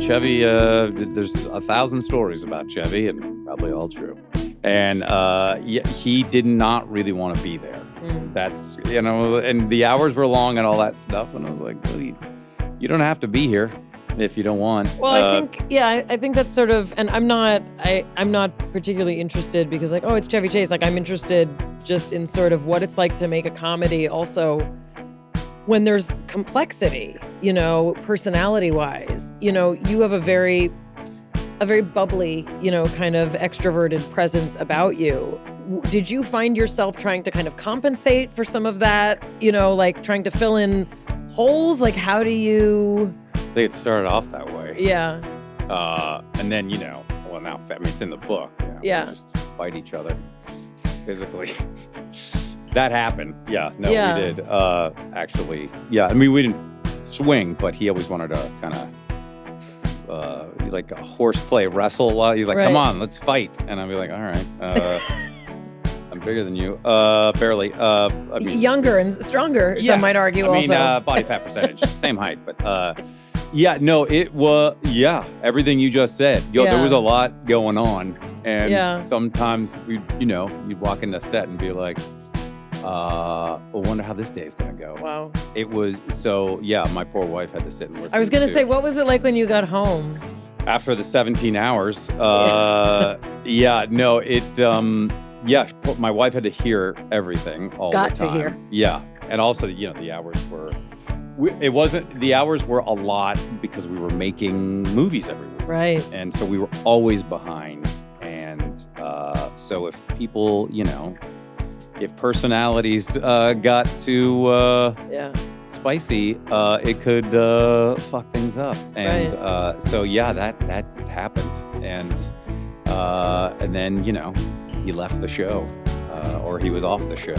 Chevy, there's 1,000 stories about Chevy, and probably all true. And he did not really want to be there. That's, and the hours were long and all that stuff. And I was like, well, you don't have to be here if you don't want. Well, I think that's sort of, and I'm not particularly interested because it's Chevy Chase. I'm interested just in sort of what it's like to make a comedy also when there's complexity, personality-wise. You have a very bubbly, kind of extroverted presence about you. Did you find yourself trying to kind of compensate for some of that, trying to fill in holes? How do you... I think it started off that way. Yeah. And then, now, it's in the book. Yeah. We just fight each other physically. That happened. Yeah. No, Yeah. we did. Actually. Yeah. We didn't swing, but he always wanted to kind of, like a horseplay wrestle. He's like, Right. come on, let's fight. And I'd be like, all right. I'm bigger than you. Barely. Younger and stronger, yes. some might argue also. Body fat percentage, same height. But it was, everything you just said. There was a lot going on. And sometimes you'd walk into set and be like, I wonder how this day is going to go. Wow. It was, my poor wife had to sit and listen. I was going to say, what was it like when you got home? After the 17 hours, my wife had to hear everything all the time. Got to hear. Yeah. And also, the hours were, the hours were a lot because we were making movies every week. Right. And so we were always behind. And so if people, if personalities got too spicy, it could fuck things up. And that happened. And then, he left the show, or he was off the show.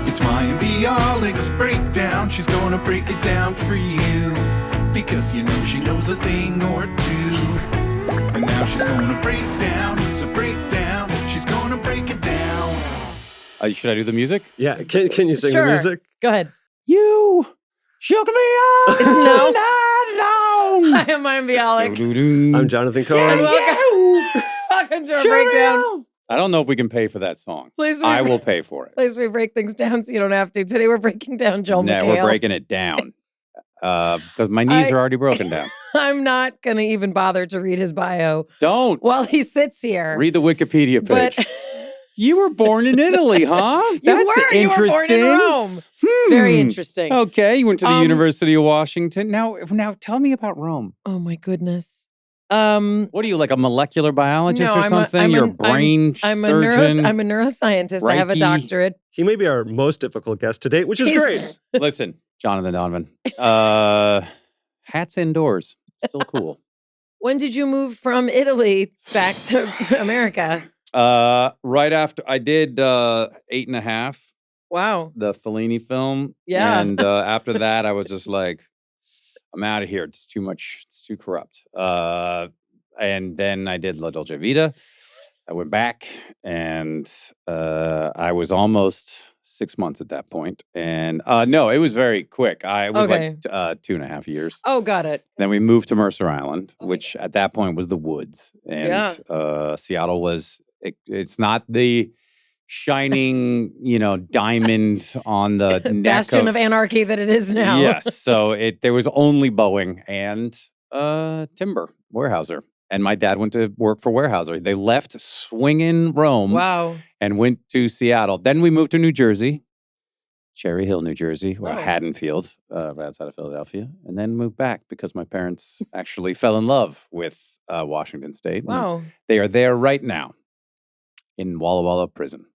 It's Mayim Bialik's breakdown. She's gonna break it down for you, because she knows a thing or two. And now she's gonna break down. It's a breakdown. She's gonna break it down. Should I do the music? Yeah. Can you sing the music? Go ahead. You shook me up. No. Long. Hi, I'm Mayim Bialik. I'm Jonathan Cohen. Welcome to our breakdown. I don't know if we can pay for that song. Please, I will pay for it. Please, we break things down so you don't have to. Today we're breaking down Joel McHale. We're breaking it down because my knees are already broken down. I'm not going to even bother to read his bio. Don't. While he sits here. Read the Wikipedia page. But you were born in Italy, huh? You were born in Rome. It's very interesting. Okay, you went to the University of Washington. Now tell me about Rome. Oh my goodness. What are you, like a molecular biologist or something? You're a brain surgeon? I'm a neuroscientist. I have a doctorate. He may be our most difficult guest to date, which is great. Listen, Jonathan Donovan. Hats indoors. Still cool. When did you move from Italy back to America? Right after I did 8.5. Wow. The Fellini film. Yeah. And after that, I was just like, I'm out of here. It's too much. It's too corrupt. And then I did La Dolce Vita. I went back and I was almost 6 months at that point. And no, it was very quick. It was like 2.5 years. Oh, got it. Then we moved to Mercer Island, which at that point was the woods. And Seattle was, it's not the shining, diamond on the neck bastion of anarchy that it is now. Yes. So there was only Boeing and timber warehouser. And my dad went to work for Weyerhaeuser. They left swinging Rome. Wow. And went to Seattle. Then we moved to New Jersey, Cherry Hill, New Jersey, Haddonfield, right outside of Philadelphia. And then moved back because my parents actually fell in love with Washington State. Wow. They are there right now in Walla Walla Prison.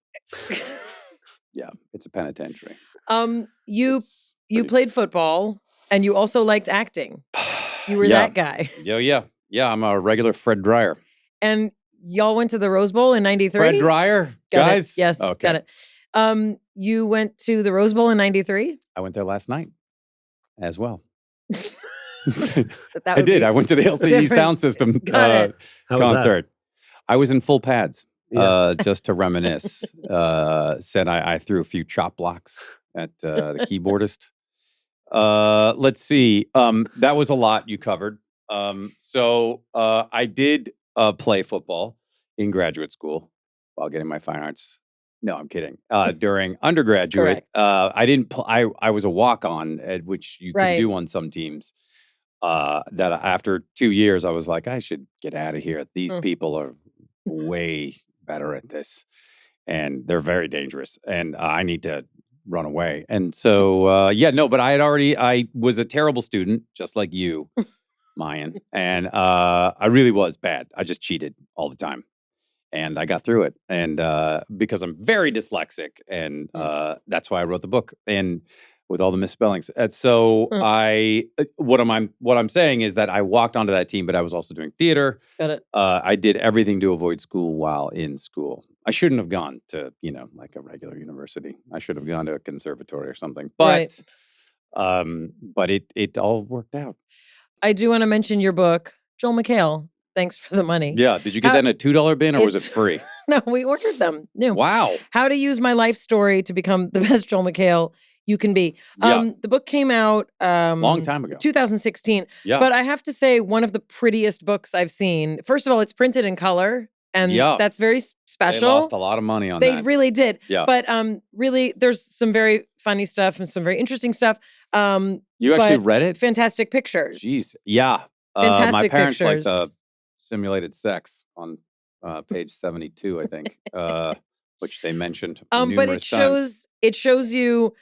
Yeah, it's a penitentiary. You played football and you also liked acting. You were that guy. Yeah, I'm a regular Fred Dreyer. And y'all went to the Rose Bowl in 93? Fred Dreyer, guys? Yes, okay. Got it. You went to the Rose Bowl in 93? I went there last night as well. I did. I went to the LCD Sound System concert. I was in full pads. Just to reminisce. Said I threw a few chop blocks at the keyboardist. Let's see. That was a lot you covered. I did play football in graduate school while getting my fine arts. No, I'm kidding. During undergraduate, Correct. I didn't. I was a walk-on, which you can Right. do on some teams. That after 2 years, I was like, I should get out of here. These people are way better at this, and they're very dangerous, and I need to run away. And so, but I was a terrible student, just like you, Mayan, and I really was bad. I just cheated all the time. And I got through it, and because I'm very dyslexic, and that's why I wrote the book, and with all the misspellings. And so what I'm saying is that I walked onto that team, but I was also doing theater. Got it. I did everything to avoid school while in school. I shouldn't have gone to like a regular university. I should have gone to a conservatory or something. But it all worked out. I do want to mention your book, Joel McHale. Thanks for the money. Yeah. Did you get that in a $2 bin or was it free? No, we ordered them. No. Wow. How to use my life story to become the best Joel McHale you can be. The book came out long time ago, 2016. Yeah. But I have to say, one of the prettiest books I've seen. First of all, it's printed in color, and that's very special. They lost a lot of money on that. They really did. Yeah. But really, there's some very funny stuff and some very interesting stuff. You actually read it? Fantastic pictures. Jeez. Yeah. Fantastic my parents pictures. liked simulated sex on page 72, I think, which they mentioned numerous times. It shows you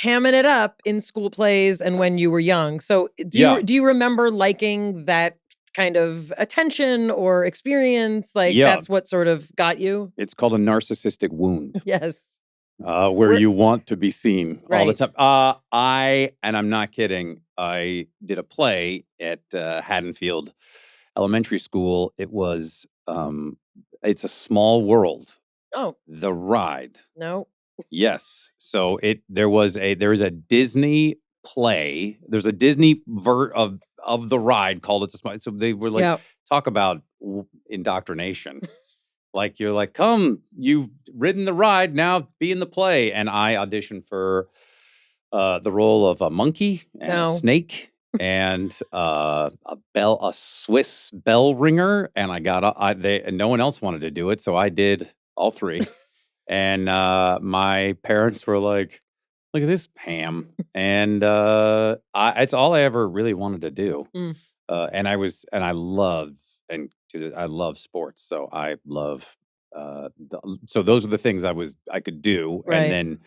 hamming it up in school plays and when you were young. So do you remember liking that kind of attention or experience? Like that's what sort of got you? It's called a narcissistic wound. Yes. Where you want to be seen all the time. I'm not kidding, I did a play at Haddonfield Elementary School. It was it's a Small World. Oh. The ride. No. Yes. So there is a Disney play. There's a Disney of the ride called It's a Small. So they were like, talk about indoctrination. Like, you're like, come, you've ridden the ride, now be in the play. And I auditioned for the role of a monkey and a snake and a Swiss bell ringer. And I got and no one else wanted to do it, so I did all three. And my parents were like, look at this Pam. And it's all I ever really wanted to do. And I love sports. So I love so those are the things I could do. Right. And then,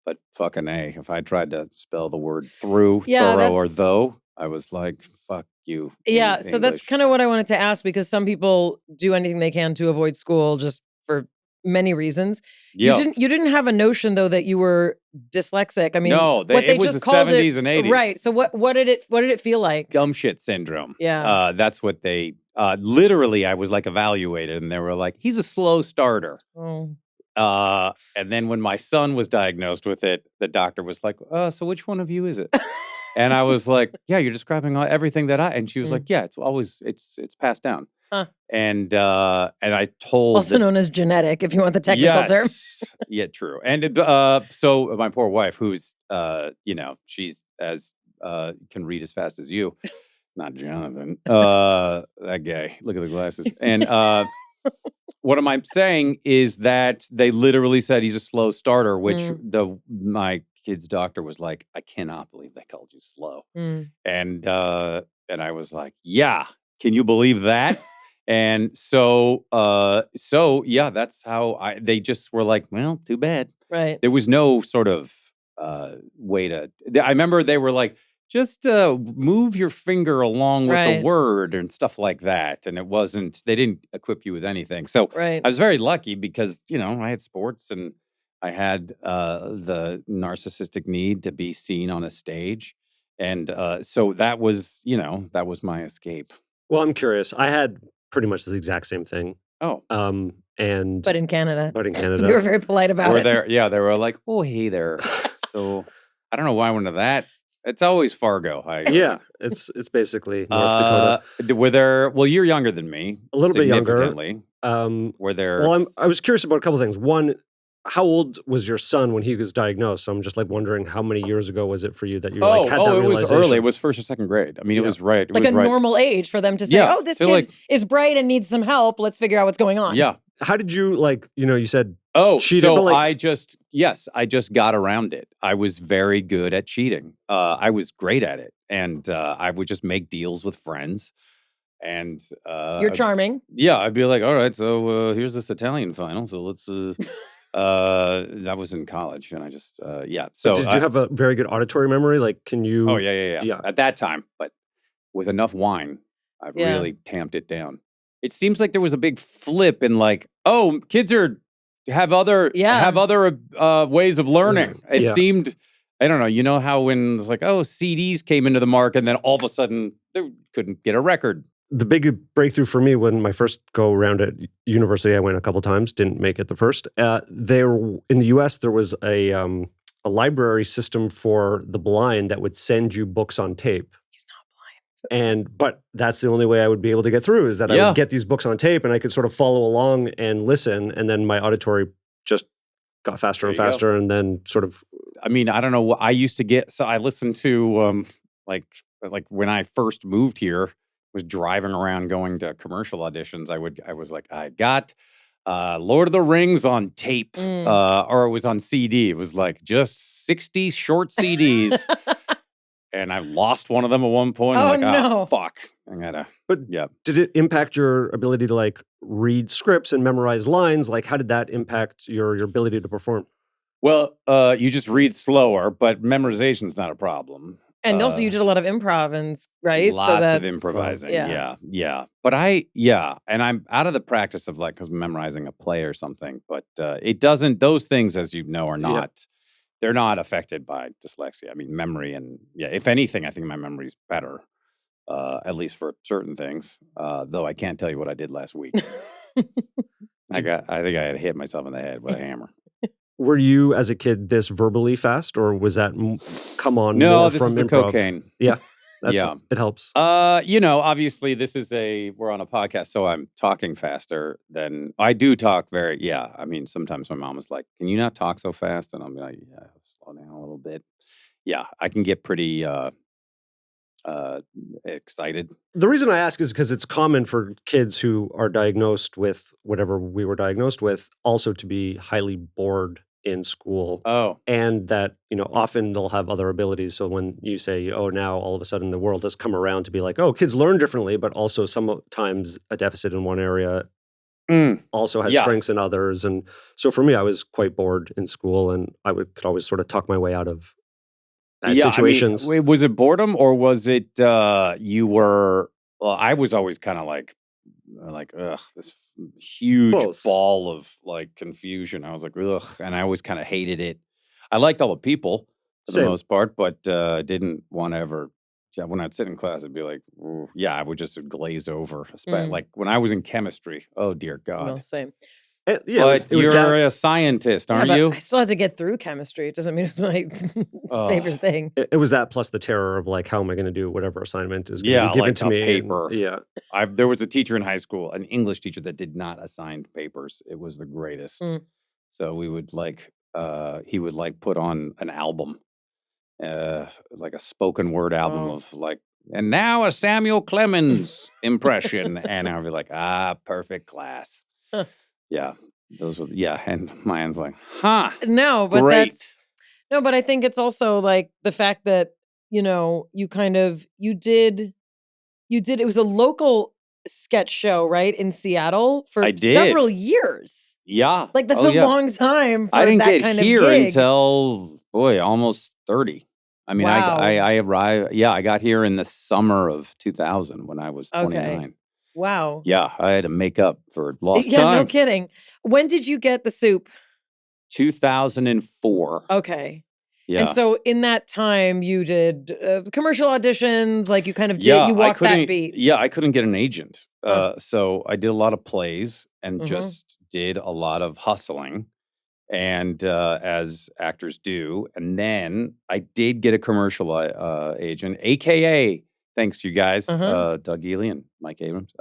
but fucking A, if I tried to spell the word thorough or though, I was like, fuck you. Yeah. So that's kind of what I wanted to ask, because some people do anything they can to avoid school just for many reasons. You didn't have a notion though that you were dyslexic. I mean, no, it was the 70s and 80s. Right. So what did it feel like? Dumb shit syndrome. Yeah. That's what they literally, I was like evaluated and they were like, he's a slow starter. Oh. And then when my son was diagnosed with it, the doctor was like, so which one of you is it? And I was like, yeah, you're describing everything that and she was like, yeah, it's passed down. Huh. And I told also known as genetic, if you want the technical term. Yeah, true. And so my poor wife, who's she's as can read as fast as you, not Jonathan. That guy. Look at the glasses. And what am I saying is that they literally said he's a slow starter, which my kid's doctor was like, I cannot believe they called you slow. And I was like, yeah, can you believe that? And so that's how they just were like, well, too bad. Right. There was no sort of way to, I remember they were like, just move your finger along with the word and stuff like that. And they didn't equip you with anything. So I was very lucky because, I had sports and I had the narcissistic need to be seen on a stage. And so that was my escape. Well, I'm curious. I had pretty much the exact same thing. Oh. But in Canada. They were very polite about it. They were like, oh, hey there. So I don't know why I went to that. It's always Fargo. It's basically North Dakota. You're younger than me. A little bit younger. Were there? Well, I was curious about a couple things. One, how old was your son when he was diagnosed? So I'm just like wondering how many years ago was it for you that you like had that it was realization? early. It was first or second grade. I mean, it was right. It like was a right. normal age for them to say, "Oh, this kid is bright and needs some help. Let's figure out what's going on." Yeah. How did you you said cheated, so but like, I just got around it. I was very good at cheating. I was great at it, and I would just make deals with friends. And you're charming. Yeah, I'd be like, all right, so here's this Italian final. So let's. That was in college, and I just So did you have a very good auditory memory? Like, can you? Oh yeah. At that time, but with enough wine, I really tamped it down. It seems like there was a big flip in like, kids have other ways of learning. It seemed, I don't know, you know how when it's like, CDs came into the market, and then all of a sudden they couldn't get a record. The big breakthrough for me when my first go around at university, I went a couple times, didn't make it the first. There in the U.S. there was a library system for the blind that would send you books on tape. He's not blind. But that's the only way I would be able to get through is that I would get these books on tape and I could sort of follow along and listen, and then my auditory just got faster and faster, and then sort of. I mean, I don't know what I used to get. So I listened to like when I first moved here. Was driving around going to commercial auditions, I was like, I got Lord of the Rings on tape, or it was on CD. It was like just 60 short CDs. And I lost one of them at one point. I'm like, oh, fuck. I gotta. But did it impact your ability to like read scripts and memorize lines? Like, how did that impact your ability to perform? Well, you just read slower, but memorization's not a problem. And also, you did a lot of improv, right? Lots of improvising, yeah. But and I'm out of the practice of like memorizing a play or something. But it doesn't; those things, as you know, are not. They're not affected by dyslexia. I mean, memory and if anything, I think my memory is better, at least for certain things. Though I can't tell you what I did last week. I think I had hit myself in the head with a hammer. Were you, as a kid, this verbally fast, or was that come on no, more this from is the improv? cocaine. Yeah, it helps. Obviously, this is we're on a podcast, so I'm talking faster than I do talk. I mean, sometimes my mom is like, "Can you not talk so fast?" And I'm like, "Yeah, slow down a little bit." Yeah, I can get pretty excited. The reason I ask is because it's common for kids who are diagnosed with whatever we were diagnosed with also to be highly bored in school. And that, often they'll have other abilities. So when you say, now all of a sudden the world has come around to be like, kids learn differently, but also sometimes a deficit in one area also has strengths in others. And so for me, I was quite bored in school, and I could always sort of talk my way out of bad situations. I mean, was it boredom, or was it you were? Well, I was always kind of like, this huge ball of like confusion. I was like, ugh, and I always kind of hated it. I liked all the people for the most part, but didn't want to ever. When I'd sit in class, I'd be like, I would just glaze over. Like when I was in chemistry. Oh dear God. No, same. But you're a scientist, aren't you? I still had to get through chemistry. It doesn't mean it's my favorite thing. It was that plus the terror of like, how am I going to do whatever assignment is going to be given to me? Paper. There was a teacher in high school, an English teacher that did not assign papers. It was the greatest. So we would he would put on an album, like a spoken word album of like, and now a Samuel Clemens impression, and I'd be like, perfect class. Yeah, those were and Mayim's like, No, but great. but I think it's also like the fact that you did it was a local sketch show, right, in Seattle for several years. Yeah, like that's a long time. For I didn't that get kind here of gig. until almost 30. I mean, I arrived. Yeah, I got here in the summer of 2000 when I was 29. Okay. Wow. Yeah, I had to make up for lost time. Yeah, no kidding. When did you get the soup? 2004. Okay. Yeah. And so in that time, you did commercial auditions, like you kind of did, you walked that beat. Yeah, I couldn't get an agent. So I did a lot of plays and just did a lot of hustling, and as actors do. And then I did get a commercial agent, AKA, thanks you guys, Doug Ely and Mike Abrams.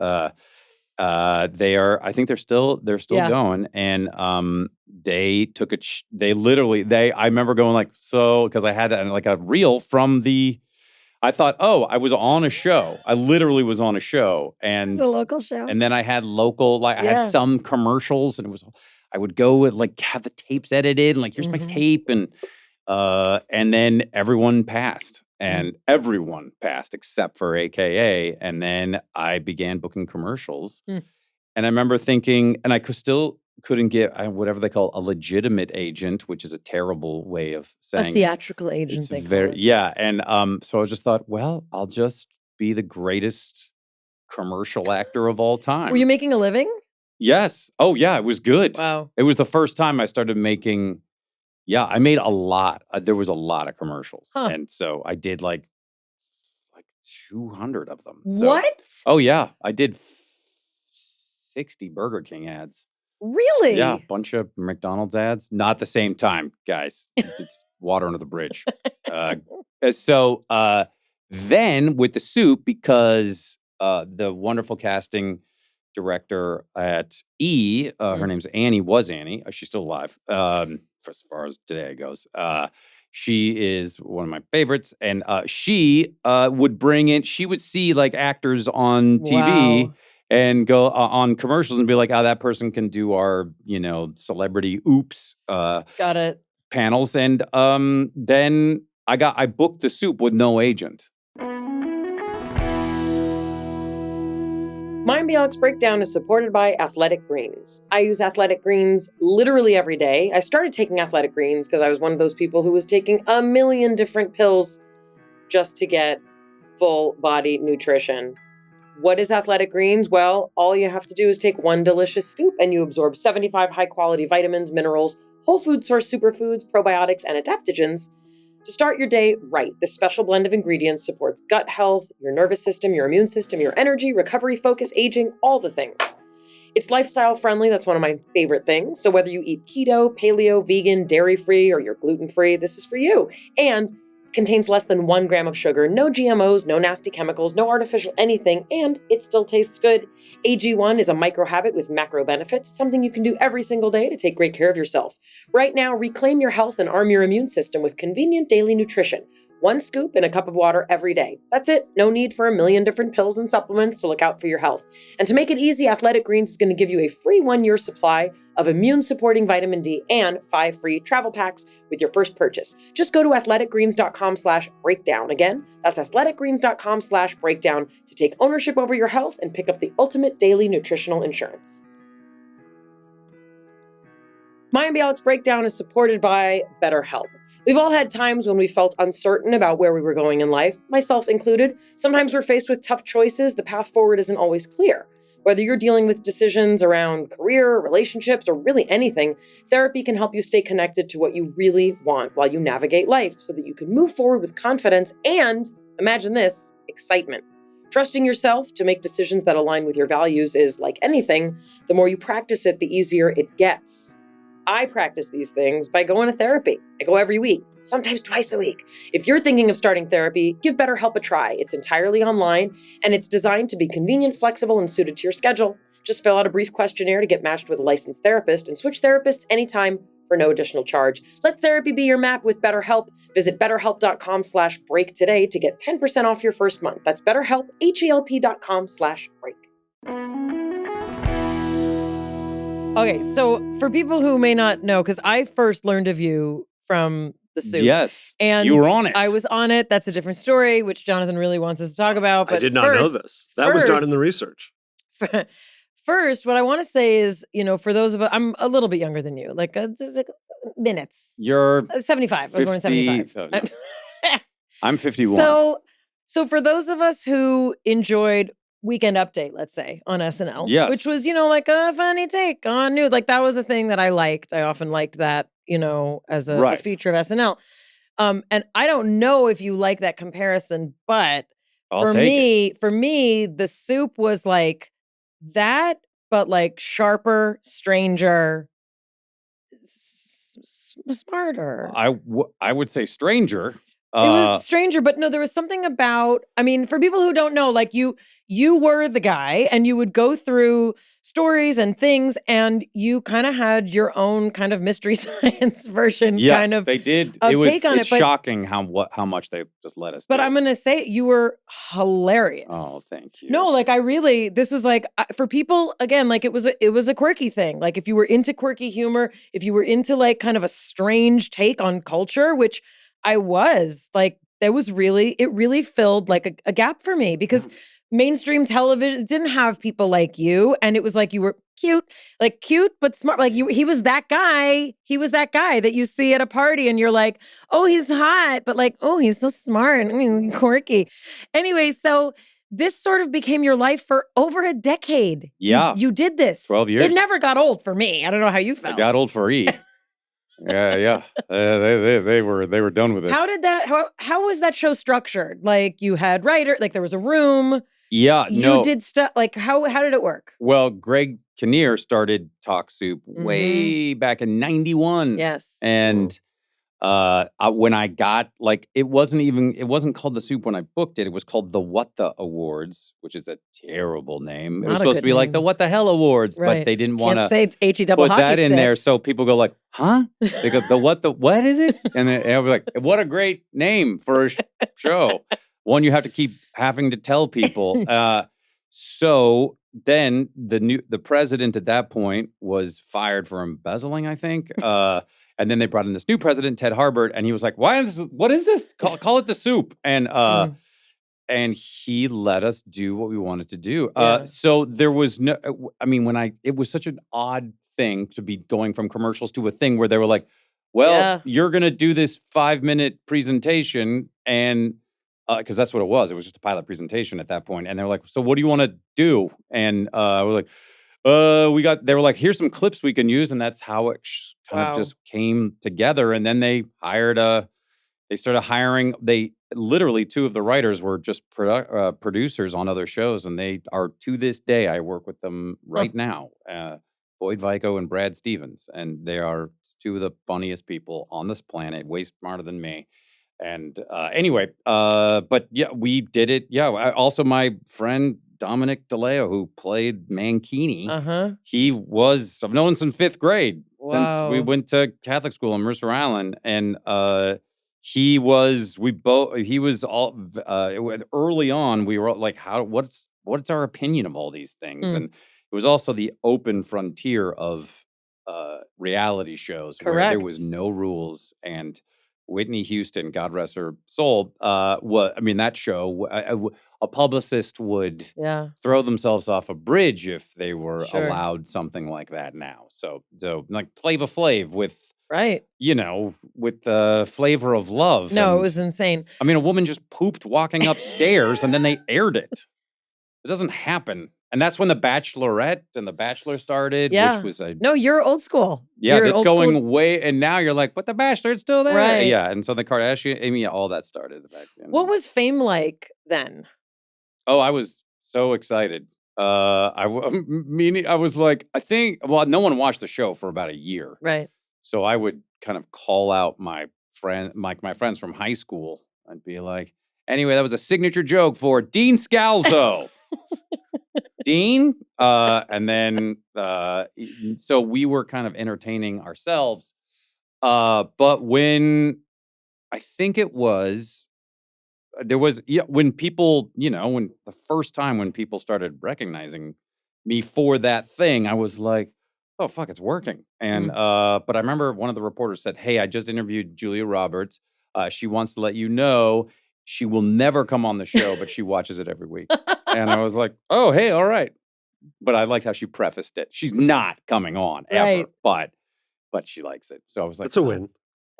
they are. I think they're still going, and they took they literally. I remember going like because I had like a reel from the. I thought, I was on a show. I literally was on a show, and it's a local show. And then I had local, I had some commercials, and I would go and like have the tapes edited, and like here's my tape, and then everyone passed, and everyone passed except for AKA, and then I began booking commercials, and I remember thinking, and I couldn't get whatever they call a legitimate agent, which is a terrible way of saying a theatrical agent. And so I just thought, well, I'll just be the greatest commercial actor of all time. Were you making a living? Yes. Oh yeah, it was good. Wow. It was the first time I started making. Yeah, I made a lot. There was a lot of commercials, and so I did like 200 of them. So, what? Oh yeah, I did 60 Burger King ads. Really? Yeah, a bunch of McDonald's ads. Not at the same time, guys. It's water under the bridge. So then with the soup, because the wonderful casting director at E, her name's Annie, was Annie. She's still alive, as far as today goes. She is one of my favorites, and she would bring in. She would see like actors on TV. Wow. And go on commercials and be like, that person can do our, celebrity oops. Got it. Panels. And then I booked the soup with no agent. Mayim Bialik's Breakdown is supported by Athletic Greens. I use Athletic Greens literally every day. I started taking Athletic Greens because I was one of those people who was taking a million different pills just to get full body nutrition. What is Athletic Greens? Well, all you have to do is take one delicious scoop and you absorb 75 high-quality vitamins, minerals, whole food source superfoods, probiotics, and adaptogens to start your day right. This special blend of ingredients supports gut health, your nervous system, your immune system, your energy, recovery, focus, aging, all the things. It's lifestyle friendly. That's one of my favorite things. So whether you eat keto, paleo, vegan, dairy-free, or you're gluten-free, this is for you. And contains less than 1 gram of sugar, no GMOs, no nasty chemicals, no artificial anything, and it still tastes good. AG1 is a micro habit with macro benefits. It's something you can do every single day to take great care of yourself. Right now, reclaim your health and arm your immune system with convenient daily nutrition. 1 scoop in a cup of water every day. That's it. No need for a million different pills and supplements to look out for your health. And to make it easy, Athletic Greens is going to give you a free 1-year supply of immune-supporting vitamin D and 5 free travel packs with your first purchase. Just go to athleticgreens.com/breakdown. Again, that's athleticgreens.com/breakdown to take ownership over your health and pick up the ultimate daily nutritional insurance. Mayim Bialik's Breakdown is supported by BetterHelp. We've all had times when we felt uncertain about where we were going in life, myself included. Sometimes we're faced with tough choices. The path forward isn't always clear. Whether you're dealing with decisions around career, relationships, or really anything, therapy can help you stay connected to what you really want while you navigate life so that you can move forward with confidence and, imagine this, excitement. Trusting yourself to make decisions that align with your values is, like anything, the more you practice it, the easier it gets. I practice these things by going to therapy. I go every week, sometimes twice a week. If you're thinking of starting therapy, give BetterHelp a try. It's entirely online, and it's designed to be convenient, flexible, and suited to your schedule. Just fill out a brief questionnaire to get matched with a licensed therapist and switch therapists anytime for no additional charge. Let therapy be your map with BetterHelp. Visit betterhelp.com/break today to get 10% off your first month. That's BetterHelp, HELP.com/break. Okay, so for people who may not know, because I first learned of you from the soup. Yes, and you were on it. I was on it. That's a different story, which Jonathan really wants us to talk about. But I did not know this. That was not in the research. First, what I want to say is, for those of us, I'm a little bit younger than you, like minutes. You're 75. 50, I was born in 75. Oh, no. I'm 51. So for those of us who enjoyed Weekend Update, let's say, on SNL, yes, which was, like a funny take on news. Like that was a thing that I liked. I often liked that, as a feature of SNL. And I don't know if you like that comparison, but for me, the soup was like that, but like sharper, stranger, smarter. I would say stranger. It was stranger, but no, there was something about, I mean, for people who don't know, like you were the guy and you would go through stories and things and you kind of had your own kind of mystery science version kind of they did. Take on it's it. But, shocking how much they just let us But do. I'm going to say you were hilarious. Oh, thank you. No, like this was like, for people, again, like it was a quirky thing. Like if you were into quirky humor, if you were into like kind of a strange take on culture, which I was, like, it really filled like a gap for me because mainstream television didn't have people like you. And it was like, you were cute, but smart. Like he was that guy. He was that guy that you see at a party and you're like, oh, he's hot, but like, oh, he's so smart. I mean, quirky. Anyway, so this sort of became your life for over a decade. Yeah. You did this. 12 years. It never got old for me. I don't know how you felt. It got old for E. Yeah. They were done with it. How was that show structured? Like you had writer, like there was a room. Yeah, you did stuff. Like how did it work? Well, Greg Kinnear started Talk Soup way back in '91. Yes, and when I got it wasn't called The Soup when I booked it. It was called the What the Awards, which is a terrible name. It was supposed to be like the What the Hell Awards, but they didn't want to say it's H-E-double put hockey that in sticks. there. So people go like, huh? They go, what is it? And I'll be like, what a great name for a show. One you have to keep having to tell people. So then the president at that point was fired for embezzling, I think. And then they brought in this new president, Ted Harbert, and he was like, what is this? Call it The Soup. And he let us do what we wanted to do. So there was it was such an odd thing to be going from commercials to a thing where they were like, well, you're going to do this 5-minute presentation and because that's what it was. It was just a pilot presentation at that point. And they're like, so what do you want to do? And we're like, they were like, here's some clips we can use. And that's how it kind of just came together. And then they started hiring, literally 2 of the writers were just producers on other shows. And they are, to this day, I work with them right now, Boyd Vico and Brad Stevens. And they are 2 of the funniest people on this planet, way smarter than me. And anyway, but yeah, we did it. Yeah. Also, my friend Dominic DeLeo, who played Mankini, I've known since 5th grade, since we went to Catholic school in Mercer Island. And early on, we were like, what's our opinion of all these things? And it was also the open frontier of reality shows where there was no rules. And Whitney Houston, God rest her soul, that show, a publicist would throw themselves off a bridge if they were allowed something like that now. So like Flava Flav with, with the flavor of love. No, it was insane. I mean, a woman just pooped walking upstairs and then they aired it. It doesn't happen. And that's when The Bachelorette and The Bachelor started, which was no, you're old school. Yeah, it's going way, and now you're like, but The Bachelorette's still there. Right. Yeah, and so the Kardashian, all that started back then. What was fame like then? Oh, I was so excited. I was like, no one watched the show for about a year. Right. So I would kind of call out my friends from high school. I'd be like, anyway, that was a signature joke for Dean Scalzo. Dean, and then so we were kind of entertaining ourselves. But when I think it was, when people, when the first time when people started recognizing me for that thing, I was like, oh fuck, it's working. And but I remember one of the reporters said, hey, I just interviewed Julia Roberts. She wants to let you know she will never come on the show, but she watches it every week. And I was like, oh, hey, all right. But I liked how she prefaced it. She's not coming on ever, but she likes it. So I was like, it's a win.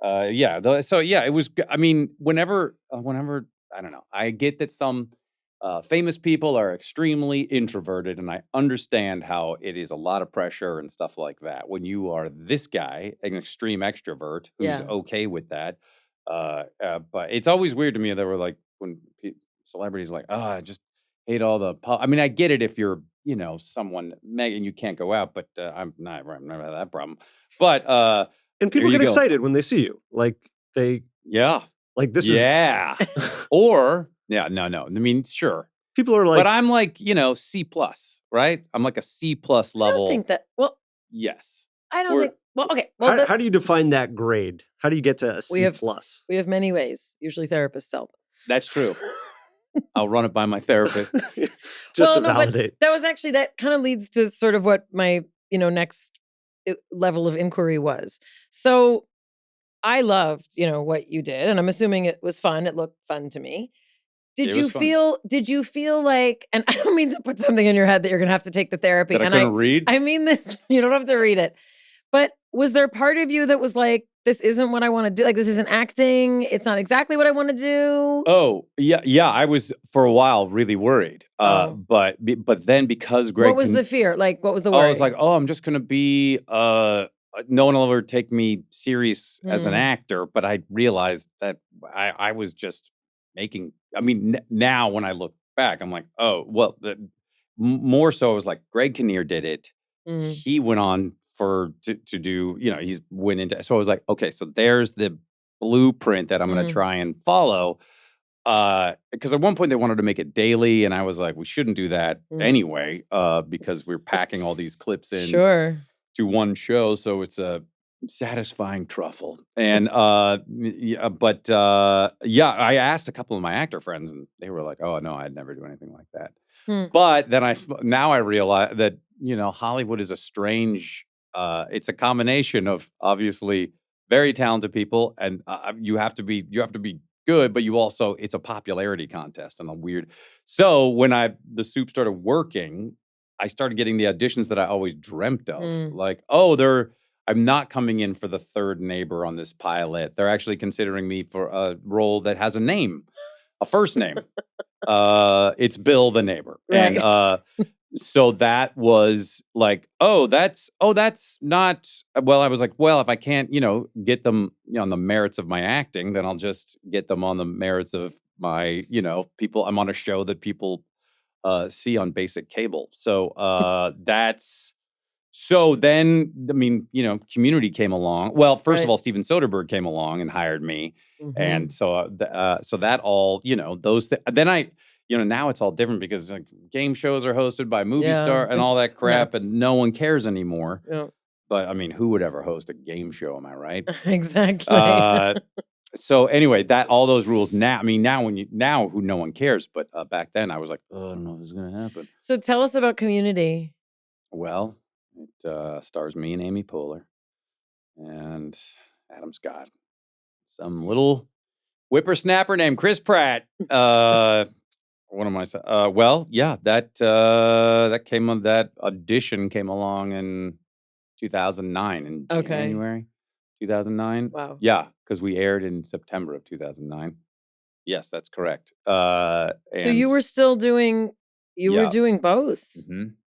It was, I mean, whenever, I don't know, I get that some famous people are extremely introverted, and I understand how it is a lot of pressure and stuff like that. When you are this guy, an extreme extrovert who's okay with that. But it's always weird to me that we're like, when celebrities are like, oh, I just hate all the, I mean, I get it if you're, someone, Megan, you can't go out, but I'm not remember that problem. But and people get excited when they see you, like they Like this is or no. I mean, sure. People are like, but I'm like, C+, right? I'm like a C+ level. I don't think that. Well, yes. I don't think. Well, okay. Well, how do you define that grade? How do you get to a C+? We have many ways. Usually therapists help. That's true. I'll run it by my therapist. Just to validate. That kind of leads to sort of what my, next level of inquiry was. So I loved, what you did, and I'm assuming it was fun. It looked fun to me. Did you feel like, and I don't mean to put something in your head that you're going to have to take the therapy. That I couldn't read? I mean this, you don't have to read it. But was there part of you that was like, this isn't what I want to do? Like, this isn't acting. It's not exactly what I want to do. Oh, yeah. Yeah. I was for a while really worried. But then because Greg. What was the fear? Like, what was the worry? I was like, I'm just going to be, no one will ever take me serious as an actor. But I realized that I was just making, now when I look back, I'm like, more so I was like, Greg Kinnear did it. He went on to do, he's went into, so I was like, okay, so there's the blueprint that I'm going to try and follow. Because at one point they wanted to make it daily, and I was like, we shouldn't do that anyway, because we're packing all these clips in to one show, so it's a satisfying truffle. And I asked a couple of my actor friends, and they were like, oh no, I'd never do anything like that. But then I realize that Hollywood is a strange. It's a combination of obviously very talented people, and you have to be good, but it's a popularity contest and a weird. So when the soup started working, I started getting the auditions that I always dreamt of. Like, I'm not coming in for the third neighbor on this pilot. They're actually considering me for a role that has a name, a first name. It's Bill the neighbor. Right. And so that was like, that's not, well, I was like, well, if I can't, get them on the merits of my acting, then I'll just get them on the merits of my, people. I'm on a show that people see on basic cable. So so then, Community came along. Well, first of all, Steven Soderbergh came along and hired me. And so that all, then now it's all different because game shows are hosted by movie star and all that crap, and no one cares anymore. Yeah. But who would ever host a game show? Am I right? Exactly. So anyway, all those rules now. Now no one cares, but back then I was like, oh no, this is gonna happen. So tell us about Community. Well, it stars me and Amy Poehler and Adam Scott, some little whippersnapper named Chris Pratt. What am I saying? That audition came along in 2009 in January 2009. Wow. Yeah, because we aired in September of 2009. Yes, that's correct. So you were still doing, were doing both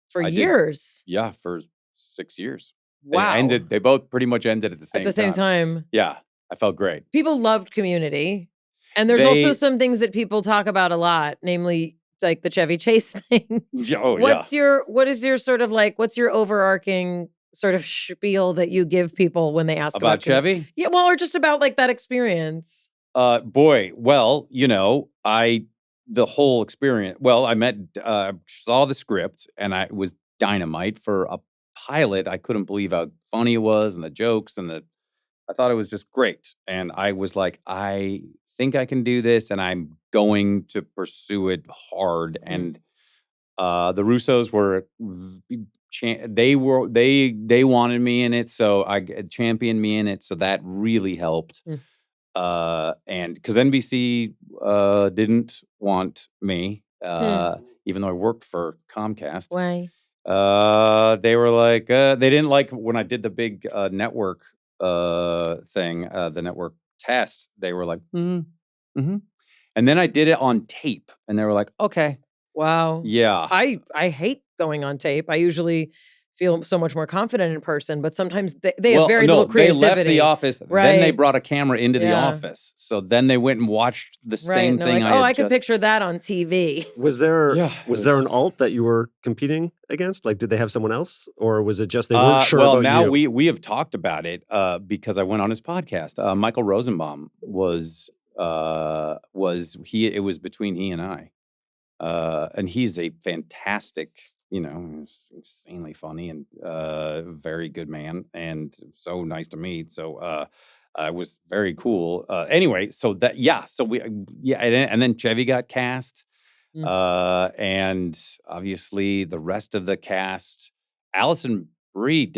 for years. Yeah, for 6 years. Wow. They both pretty much ended at the same time. Yeah, I felt great. People loved Community. And there's also some things that people talk about a lot, namely like the Chevy Chase thing. What's your sort of like, what's your overarching sort of spiel that you give people when they ask about Chevy? Yeah, well, or just about like that experience. The whole experience. Well, I saw the script, and it was dynamite for a pilot. I couldn't believe how funny it was, and the jokes, and I thought it was just great. And I was like, I think I can do this, and I'm going to pursue it hard. And the Russos were they wanted me in it, so I championed me in it, so that really helped. And because NBC didn't want me, even though I worked for Comcast. Why? They were like, they didn't like when I did the big network thing, the network tests. They were like, and then I did it on tape, and they were like, okay. Wow. Yeah. I hate going on tape. I usually feel so much more confident in person, but sometimes they have very little creativity. They left the office, then they brought a camera into the office. So then they went and watched the same thing. Like, I could picture that on TV. Was there an alt that you were competing against? Like, did they have someone else, or was it just they weren't sure about you? Well, now we have talked about it because I went on his podcast. Michael Rosenbaum was it was between he and I. And he's a fantastic, insanely funny and very good man and so nice to meet. So it was very cool. Anyway, so and then Chevy got cast. And obviously the rest of the cast, Allison Brie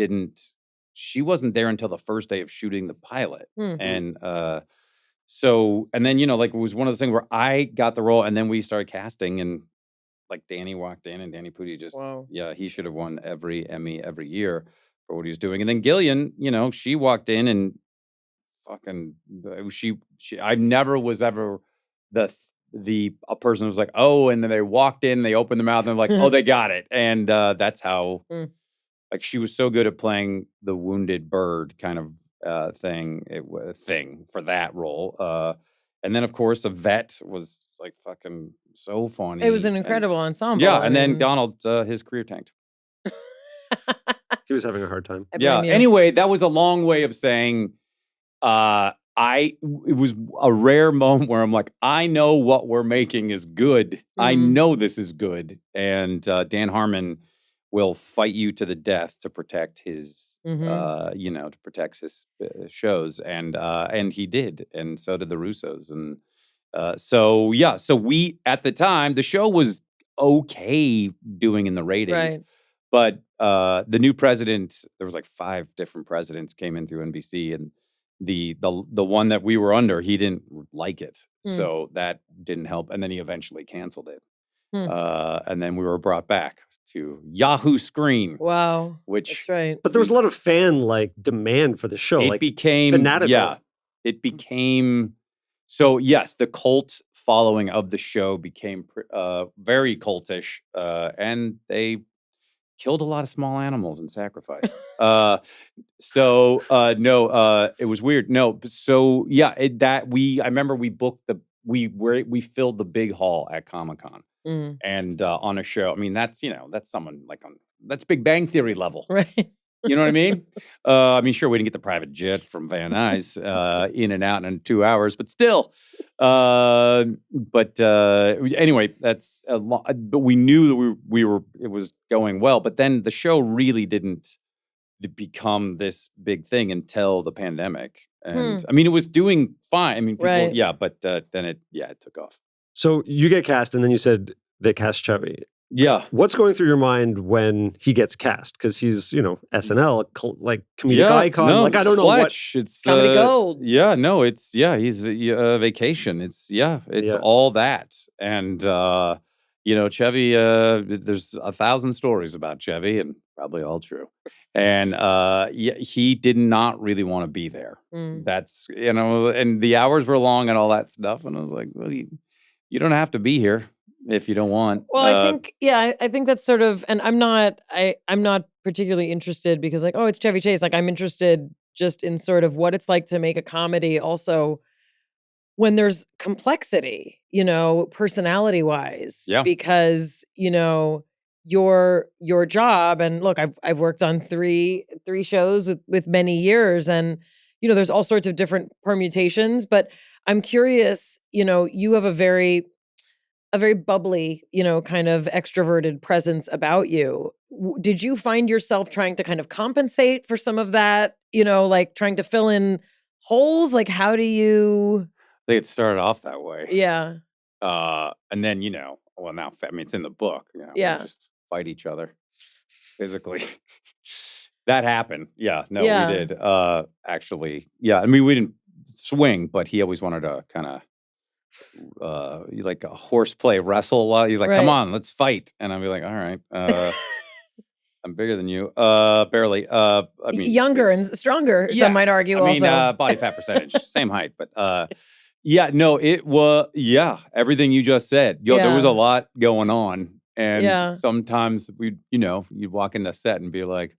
she wasn't there until the first day of shooting the pilot. And and then, it was one of those things where I got the role and then we started casting and like Danny walked in and Danny Pudi he should have won every Emmy every year for what he was doing. And then Gillian, she walked in and fucking, I never was ever a person who was like, oh, and then they walked in, they opened their mouth and they're like, oh, they got it. And that's how, like, she was so good at playing the wounded bird kind of thing for that role. And then, of course, a vet was like fucking so funny. It was an incredible ensemble. Yeah, and then Donald, his career tanked. He was having a hard time. Yeah. Anyway, that was a long way of saying, it was a rare moment where I'm like, I know what we're making is good. I know this is good, and Dan Harmon will fight you to the death to protect his, to protect his shows, and he did, and so did the Russos, and so we at the time the show was okay doing in the ratings, but the new president, there was like 5 different presidents came in through NBC, and the one that we were under, he didn't like it, so that didn't help, and then he eventually canceled it, and then we were brought back to Yahoo Screen. Wow, that's right. But there was a lot of fan demand for the show. It became fanatical. Yeah, it became so. Yes, the cult following of the show became very cultish, and they killed a lot of small animals in sacrifice. No, it was weird. No, so yeah, I remember we booked we filled the big hall at Comic-Con. And on a show, I mean, that's someone that's Big Bang Theory level, right? You know what I mean? I mean, sure, we didn't get the private jet from Van Nuys in and out in 2 hours, but still. Anyway, that's a lot. But we knew that it was going well. But then the show really didn't become this big thing until the pandemic. And I mean, it was doing fine. I mean, people, but then it took off. So you get cast, and then you said they cast Chevy. Yeah. What's going through your mind when he gets cast? Because he's, SNL, comedic icon. No, I don't know what. It's comedy gold. Yeah, no, he's Vacation. It's all that. And, Chevy, there's 1,000 stories about Chevy, and probably all true. And he did not really want to be there. That's, and the hours were long and all that stuff. And I was like, well, you don't have to be here if you don't want. Well, I think that's sort of, and I'm not particularly interested because it's Chevy Chase. I'm interested just in sort of what it's like to make a comedy also when there's complexity, personality wise, because, your job, and look, I've worked on three shows with many years, and, there's all sorts of different permutations, but I'm curious, you have a very bubbly, kind of extroverted presence about you. Did you find yourself trying to kind of compensate for some of that, trying to fill in holes? How do you... I think it started off that way. Yeah. And then, now, it's in the book. We just fight each other physically. That happened. Yeah. No, we did. Actually. Yeah. I mean, we didn't swing, but he always wanted to kind of like a horseplay wrestle a lot. He's like, come on, let's fight. And I'd be like, all right, I'm bigger than you. Barely. I mean, younger and stronger, some might argue. I mean, also. Body fat percentage, same height, but it was, everything you just said. There was a lot going on. And sometimes you'd walk into set and be like,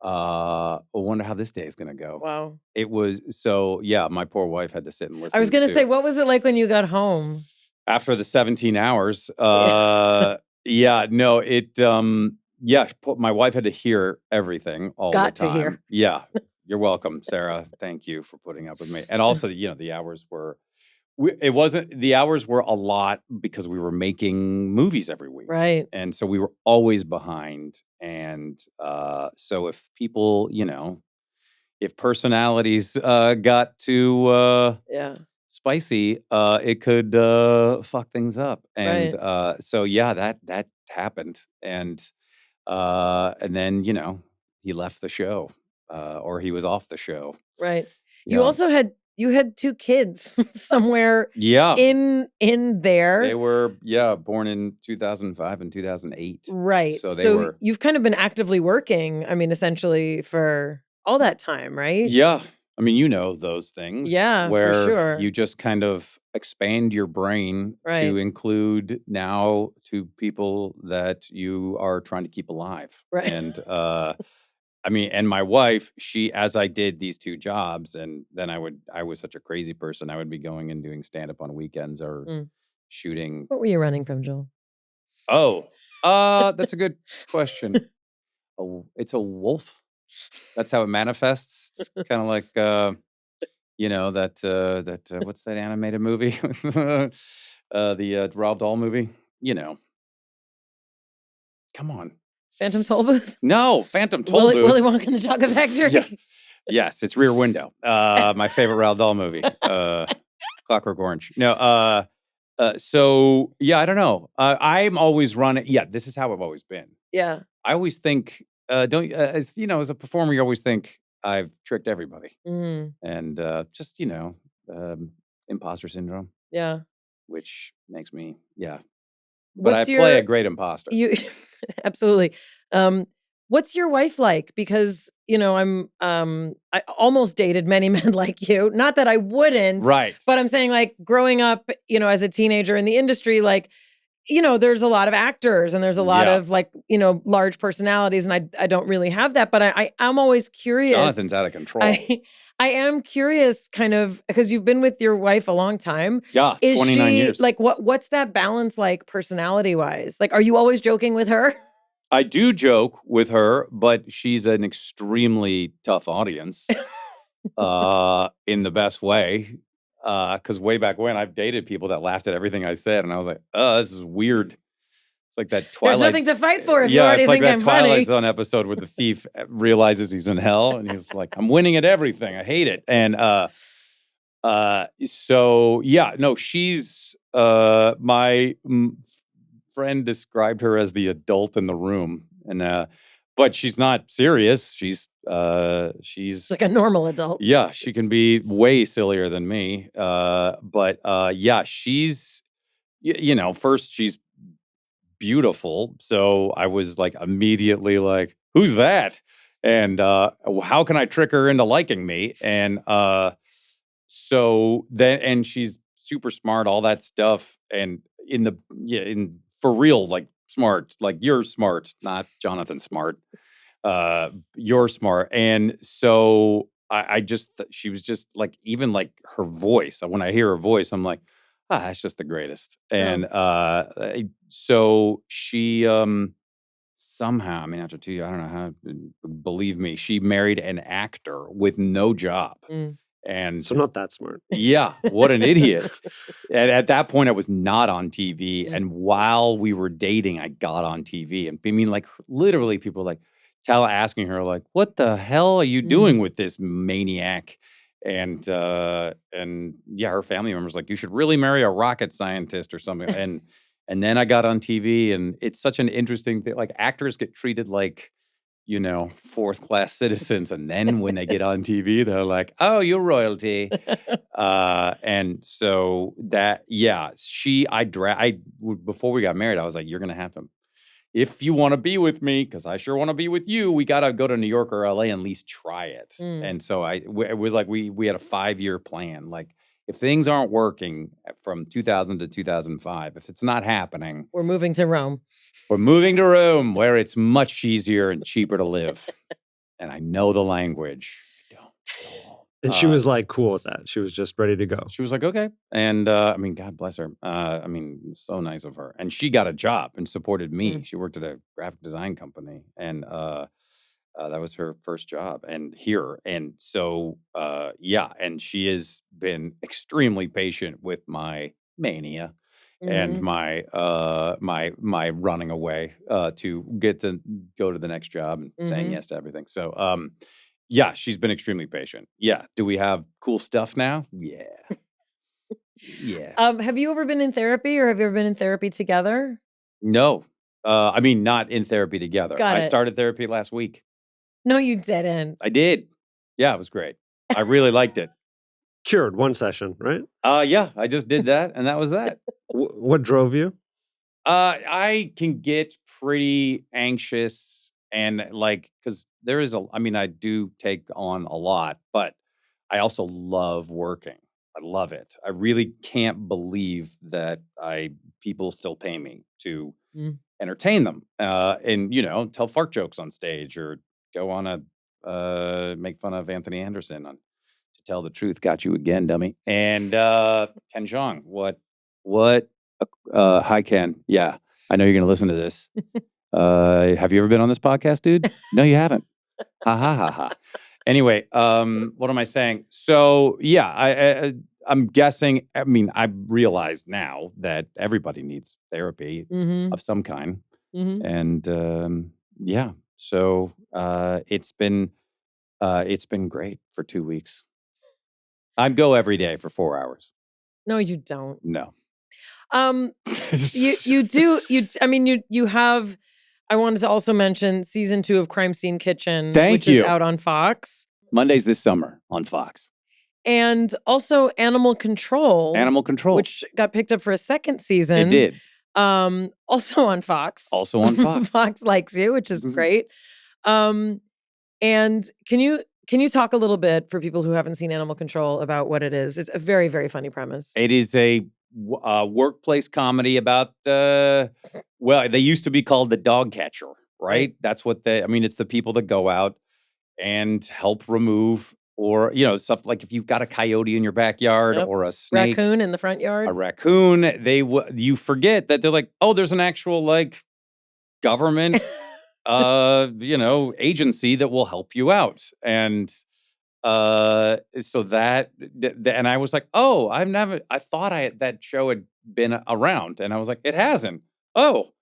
I wonder how this day is going to go. Wow. It was my poor wife had to sit and listen. I was going to say, what was it like when you got home? After the 17 hours, my wife had to hear everything all the time. Got to hear. Yeah. You're welcome, Sarah. Thank you for putting up with me. And also, the hours were It wasn't, the hours were a lot because we were making movies every week. Right. And so we were always behind. And so if people, if personalities got too spicy, it could fuck things up. And so, yeah, that happened. And then, he left the show or he was off the show. Right. You Yeah. also had 2 kids somewhere Yeah. in there. They were, born in 2005 and 2008. Right. So So you've kind of been actively working, I mean, essentially for all that time, right? Yeah. I mean, those things. Yeah, for where sure. you just kind of expand your brain Right. to include now to people that you are trying to keep alive. Right. And I mean, and my wife, as I did these 2 jobs, and then I was such a crazy person, I would be going and doing stand-up on weekends or shooting. What were you running from, Joel? Oh, that's a good question. It's a wolf. That's how it manifests. It's kind of like, that what's that animated movie? The Roald Dahl movie. Come on. Phantom Tollbooth? No, Phantom Tollbooth. Willy Wonka and the Chocolate Factory? Yes, it's Rear Window. My favorite Roald Dahl movie. Clockwork Orange. No, so, yeah, I don't know. I'm always running. Yeah, this is how I've always been. Yeah. I always think, as a performer, you always think I've tricked everybody. And just, imposter syndrome. Yeah. Which makes me, But I play a great imposter. Absolutely. What's your wife like? Because, I almost dated many men like you. Not that I wouldn't. Right. But I'm saying, like, growing up, as a teenager in the industry, like, there's a lot of actors and there's a lot of, like, large personalities. And I don't really have that. But I'm always curious. Jonathan's out of control. I am curious, kind of, because you've been with your wife a long time. Yeah, 29 years. Like, what's that balance like, personality-wise? Like, are you always joking with her? I do joke with her, but she's an extremely tough audience in the best way. Because way back when, I've dated people that laughed at everything I said, and I was like, "Oh, this is weird." It's like that Twilight. There's nothing to fight for if you already think I'm funny. Yeah, it's like that Twilight Zone episode where the thief realizes he's in hell, and he's like, "I'm winning at everything. I hate it." And so yeah, no, she's my friend described her as the adult in the room, and but she's not serious. She's like a normal adult. Yeah, she can be way sillier than me. But yeah, she's first she's beautiful. So I was like immediately like, who's that? And how can I trick her into liking me? And so then, and she's super smart, all that stuff. And for real, like smart, like you're smart, not Jonathan Smart. You're smart. And so she was just like, even like her voice, when I hear her voice, I'm like, that's just the greatest. And so she somehow, I mean, after 2 years, I don't know how, believe me, she married an actor with no job. And so not that smart. Yeah, what an idiot. And at that point, I was not on TV. And while we were dating, I got on TV. And I mean, like, literally people like asking her, like, what the hell are you doing with this maniac? And yeah, her family members like, you should really marry a rocket scientist or something. And then I got on TV, and it's such an interesting thing. Like, actors get treated like, fourth-class citizens, and then when they get on TV, they're like, "Oh, you're royalty." And so that, yeah, before we got married, I was like, "You're gonna have to, if you want to be with me, because I sure want to be with you, we got to go to New York or LA and at least try it." And so it was like we had a 5-year plan. Like, if things aren't working from 2000 to 2005, if it's not happening, we're moving to Rome. We're moving to Rome, where it's much easier and cheaper to live. And I know the language. I don't. And she was like cool with that. She was just ready to go. She was like, okay. And I mean, God bless her. I mean, so nice of her. And she got a job and supported me. She worked at a graphic design company. And That was her first job and here. And so, and she has been extremely patient with my mania and Mhm. my running away to get to go to the next job and saying Mhm. yes to everything. So, yeah, she's been extremely patient. Yeah. Do we have cool stuff now? Yeah. Yeah. Have you ever been in therapy or have you ever been in therapy together? No. I mean, not in therapy together. Got I it. started therapy last week. No, you didn't. I did. Yeah, it was great. I really liked it. Cured one session, right? Yeah, I just did that, and that was that. What drove you? I can get pretty anxious and because there is I mean, I do take on a lot, but I also love working. I love it. I really can't believe that people still pay me to Mm. entertain them, and tell fart jokes on stage or go on make fun of Anthony Anderson on To Tell the Truth. Got you again, dummy. And Ken Jeong, what? Hi, Ken. Yeah, I know you're gonna listen to this. Have you ever been on this podcast, dude? No, you haven't. Ha ha ha ha. Anyway, what am I saying? So yeah, I'm guessing. I mean, I realize now that everybody needs therapy Mhm. of some kind, Mhm. and yeah. So it's been great for 2 weeks. I go every day for 4 hours. No, you don't. No. You do I mean you have I wanted to also mention season 2 of Crime Scene Kitchen, Thank which is you. out on Fox. Mondays this summer on Fox. And also Animal Control. Animal Control. Which got picked up for a second season. It did. Also on Fox. Also on Fox. Fox likes you, which is great. And can you talk a little bit for people who haven't seen Animal Control about what it is? It's a very, very funny premise. It is a workplace comedy about they used to be called the dog catcher, right? That's what it's the people that go out and help remove or stuff like if you've got a coyote in your backyard or a snake, raccoon in the front yard, a raccoon, you forget that they're like, oh, there's an actual government agency that will help you out. And so that and I was like, oh, I thought that show had been around, and I was like, it hasn't. Oh,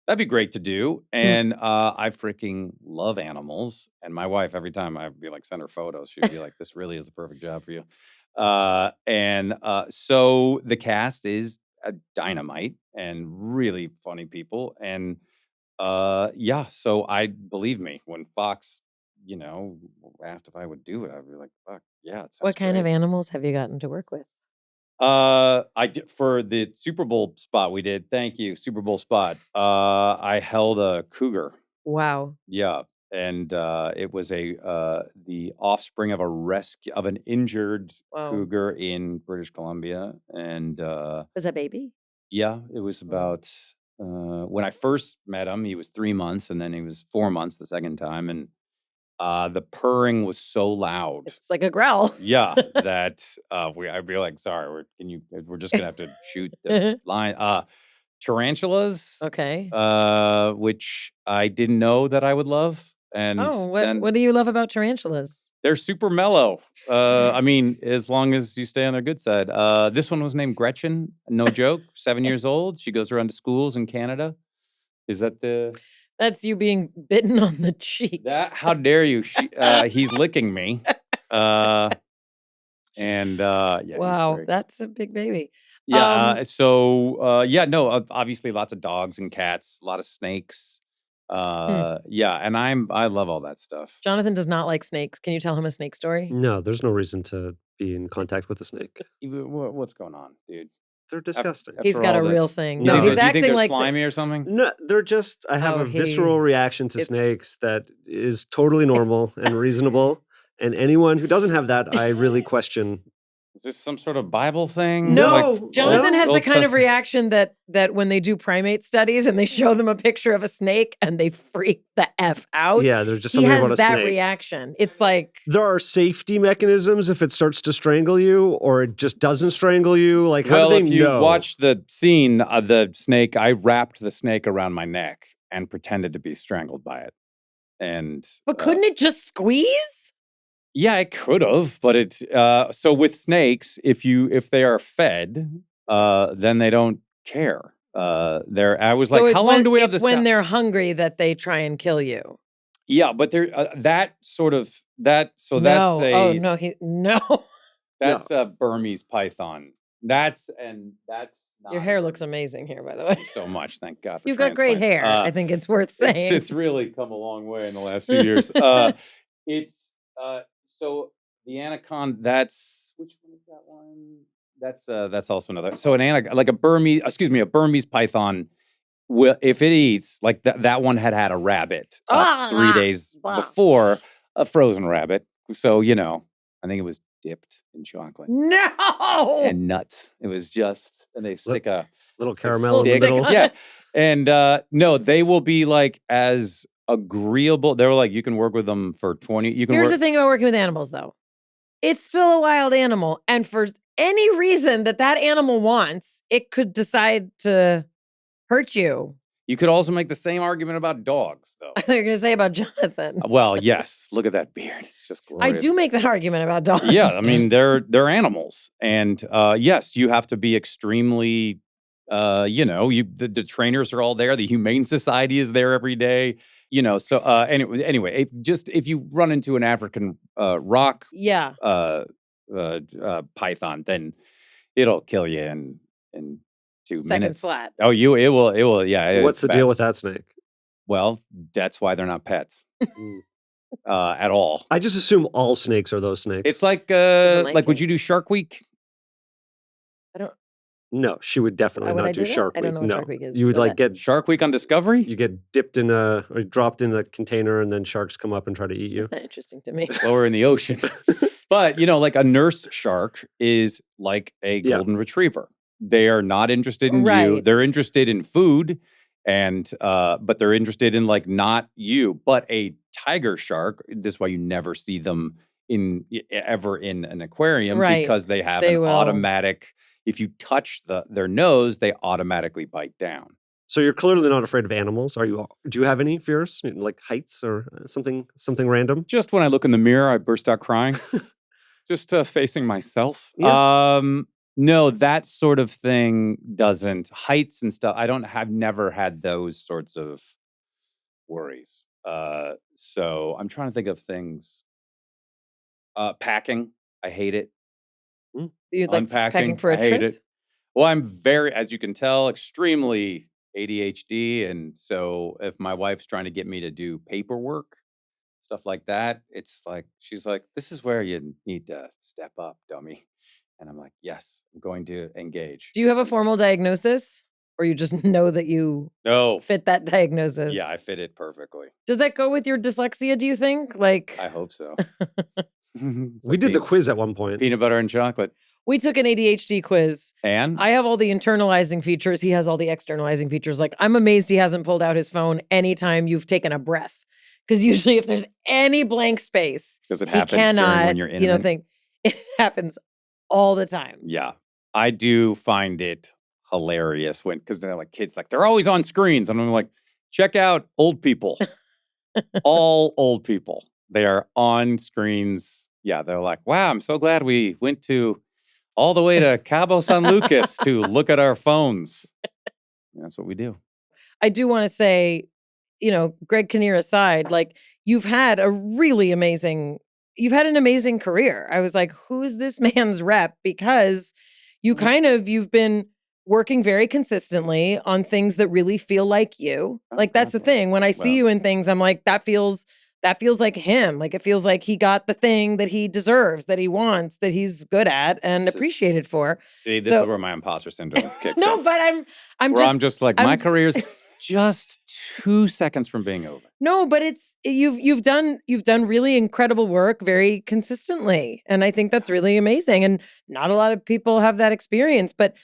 that'd be great to do. And I freaking love animals, and my wife, every time I'd be like, send her photos, she'd be like, this really is the perfect job for you. So the cast is dynamite and really funny people. And so believe me, when Fox asked if I would do it, I'd be like, fuck, yeah, it sounds What kind of great. animals have you gotten to work with? I did for the Super Bowl spot we did. Thank you, Super Bowl spot. I held a cougar. Wow. Yeah, and it was the offspring of an injured cougar in British Columbia, and was that baby? Yeah, it was about when I first met him, he was 3 months, and then he was 4 months the second time, and the purring was so loud. It's like a growl. Yeah, that I'd be like, sorry, we're just gonna have to shoot the line. Tarantulas. Okay. Which I didn't know that I would love. And what do you love about tarantulas? They're super mellow. I mean, as long as you stay on their good side. This one was named Gretchen. No joke. 7 years old. She goes around to schools in Canada. Is that the? That's you being bitten on the cheek. How dare you? He's licking me. Yeah. Wow, that's a big baby. Yeah. No. Obviously, lots of dogs and cats. A lot of snakes. Yeah, and I love all that stuff. Jonathan does not like snakes. Can you tell him a snake story? No, there's no reason to be in contact with a snake. What's going on, dude? They're disgusting. He's got a real thing. No, he's acting they're like slimy or something. No, they're just. I have a visceral reaction to snakes that is totally normal and reasonable. And anyone who doesn't have that, I really question. Is this some sort of Bible thing? No, Jonathan has the kind of reaction that when they do primate studies and they show them a picture of a snake and they freak the F out. Yeah, there's just something about a snake. He has that reaction. It's like there are safety mechanisms if it starts to strangle you or it just doesn't strangle you. Like, how do they know? If you watch the scene of the snake, I wrapped the snake around my neck and pretended to be strangled by it. But couldn't it just squeeze? Yeah, it could have, but so with snakes, if they are fed, then they don't care. I was like, how long do we have this? It's when they're hungry that they try and kill you. Yeah, but So that's That's a Burmese python. That's not your hair looks amazing here, by the way. So much, thank God. You've got great hair. I think it's worth saying. It's really come a long way in the last few years. So the anaconda. Which one is that one? That's also another. So a Burmese python. If it eats like that one had a rabbit 3 days before, a frozen rabbit. So I think it was dipped in chocolate. No! And nuts. It was just, and they stick a little caramel in the middle. Yeah. And no, they will be like as agreeable. They were like, you can work with them for 20. Here's the thing about working with animals, though. It's still a wild animal. And for any reason that animal wants, it could decide to hurt you. You could also make the same argument about dogs, though. I thought you were going to say about Jonathan. Well, yes. Look at that beard. It's just glorious. I do make that argument about dogs. Yeah, I mean, they're animals. And yes, you have to be extremely, the trainers are all there. The Humane Society is there every day. So anyway, if you run into an African rock python, then it'll kill you in 2 Seconds minutes. flat. Oh, it will. Yeah. What's the deal with that snake? Well, that's why they're not pets at all. I just assume all snakes are those snakes. It's like would you do Shark Week? I don't. No, she would definitely not do Shark Week. I don't know what Shark Week is. You would get Shark Week on Discovery? You get dipped or dropped in a container and then sharks come up and try to eat you. That's not interesting to me. Well, we're in the ocean. But, like a nurse shark is like a golden retriever. They are not interested in you. They're interested in food, but they're interested in not you. But a tiger shark, this is why you never see them ever in an aquarium, because they have automatic. If you touch their nose, they automatically bite down. So you're clearly not afraid of animals, are you? Do you have any fears, like heights or something random? Just when I look in the mirror, I burst out crying. Just facing myself. Yeah. No, that sort of thing doesn't. Heights and stuff, I've never had those sorts of worries. So I'm trying to think of things. Packing, I hate it. You'd like packing for a trip? I hate it. Well, I'm as you can tell, extremely ADHD. And so if my wife's trying to get me to do paperwork, stuff like that, she's like, this is where you need to step up, dummy. And I'm like, yes, I'm going to engage. Do you have a formal diagnosis? Or you just know that you fit that diagnosis? Yeah, I fit it perfectly. Does that go with your dyslexia, do you think? I hope so. We did the quiz at one point. Peanut butter and chocolate. We took an ADHD quiz. And? I have all the internalizing features. He has all the externalizing features. I'm amazed he hasn't pulled out his phone anytime you've taken a breath. Because usually if there's any blank space, does it happen when you're in it happens all the time. Yeah. I do find it hilarious because they're like kids, they're always on screens. And I'm like, check out old people. All old people. They are on screens. Yeah, they're like, wow, I'm so glad we went all the way to Cabo San Lucas to look at our phones. That's what we do. I do want to say, Greg Kinnear aside, you've had an amazing career. I was like, who's this man's rep? Because you've been working very consistently on things that really feel like you. That's the thing. When I see you in things, I'm like, that feels like him. It feels like he got the thing that he deserves, that he wants, that he's good at and appreciated for. See, this is where my imposter syndrome kicks in. No, but I'm just like, my career's just 2 seconds from being over. No, but you've done really incredible work very consistently. And I think that's really amazing. And not a lot of people have that experience. But